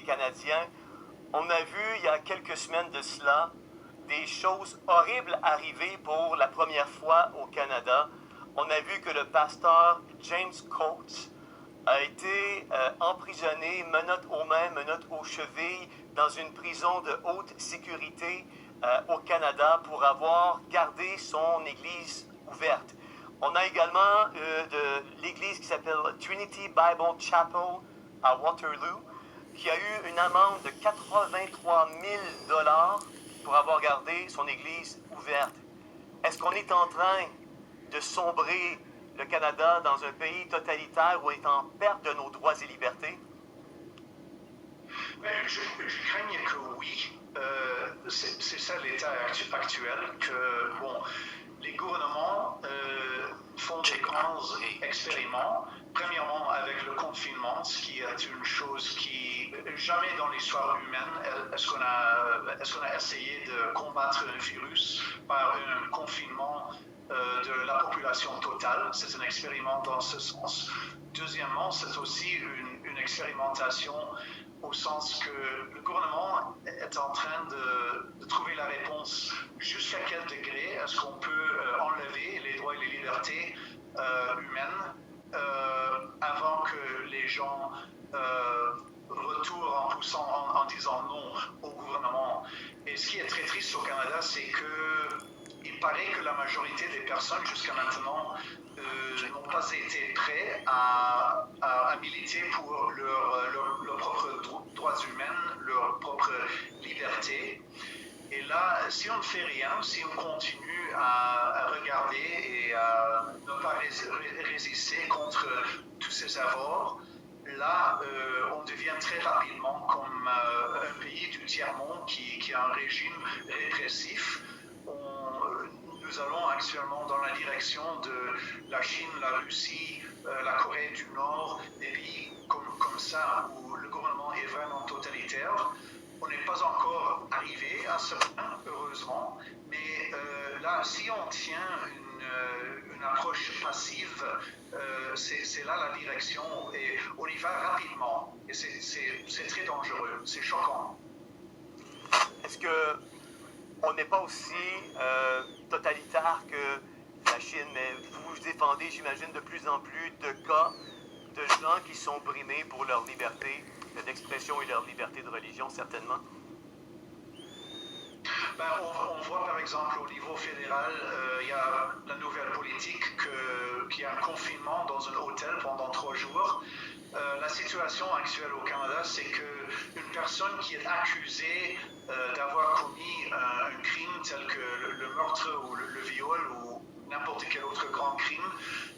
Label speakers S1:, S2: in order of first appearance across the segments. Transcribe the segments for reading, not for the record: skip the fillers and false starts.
S1: des Canadiens. On a vu il y a quelques semaines de cela des choses horribles arriver pour la première fois au Canada. On a vu que le pasteur James Coates a été emprisonné, menottes aux mains, menottes aux chevilles, dans une prison de haute sécurité au Canada pour avoir gardé son église ouverte. On a également de l'église qui s'appelle Trinity Bible Chapel à Waterloo, qui a eu une amende de 83 000 $ pour avoir gardé son église ouverte. Est-ce qu'on est en train de sombrer le Canada dans un pays totalitaire où on est en perte de nos droits et libertés?
S2: Je craigne que oui. C'est ça l'état actuel, que les gouvernements font des grands expériments. Premièrement, avec le confinement, ce qui est une chose qui, jamais dans l'histoire humaine, est-ce qu'on a essayé de combattre un virus par un confinement de la population totale. C'est un expériment dans ce sens. Deuxièmement, c'est aussi une expérimentation au sens que le gouvernement est en train de trouver la réponse jusqu'à quel degré est-ce qu'on peut enlever les droits et les libertés humaines avant que les gens retournent en poussant, en disant non au gouvernement. Et ce qui est très triste au Canada, c'est que il paraît que la majorité des personnes jusqu'à maintenant n'ont pas été prêts à militer pour leurs propres droits humains, leur propre liberté. Et là, si on ne fait rien, si on continue à regarder et à ne pas résister contre tous ces avoirs, là, on devient très rapidement comme un pays du tiers-monde qui a un régime répressif. Nous allons actuellement dans la direction de la Chine, la Russie, la Corée du Nord, des pays comme ça où le gouvernement est vraiment totalitaire. On n'est pas encore arrivé à ce point, heureusement, mais là, si on tient une approche passive, c'est là la direction et on y va rapidement. Et c'est très dangereux, c'est choquant.
S1: Est-ce qu'on n'est pas aussi totalitaire que la Chine, mais vous défendez, j'imagine, de plus en plus de cas de gens qui sont brimés pour leur liberté d'expression et leur liberté de religion, certainement?
S2: On voit par exemple au niveau fédéral, il y a la nouvelle politique qu'il y a un confinement dans un hôtel pendant 3 jours. La situation actuelle au Canada, c'est qu'une personne qui est accusée d'avoir commis un crime tel que le meurtre ou le viol ou n'importe quel autre grand crime,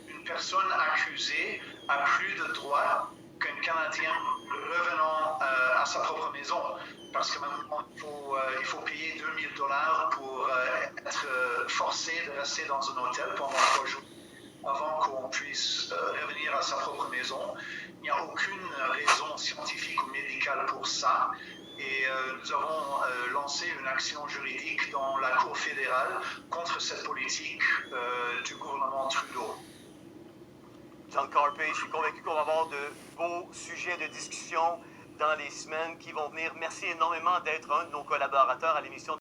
S2: une personne accusée a plus de droits qu'un Canadien revenant à sa propre maison. Parce que maintenant, il faut payer 2 000 $ pour être forcé de rester dans un hôtel pendant 3 jours avant qu'on puisse revenir à sa propre maison. Il n'y a aucune raison scientifique ou médicale pour ça. Et nous avons lancé une action juridique dans la Cour fédérale contre cette politique du gouvernement Trudeau.
S1: John Carpay, je suis convaincu qu'on va avoir de beaux sujets de discussion dans les semaines qui vont venir. Merci énormément d'être un de nos collaborateurs à l'émission.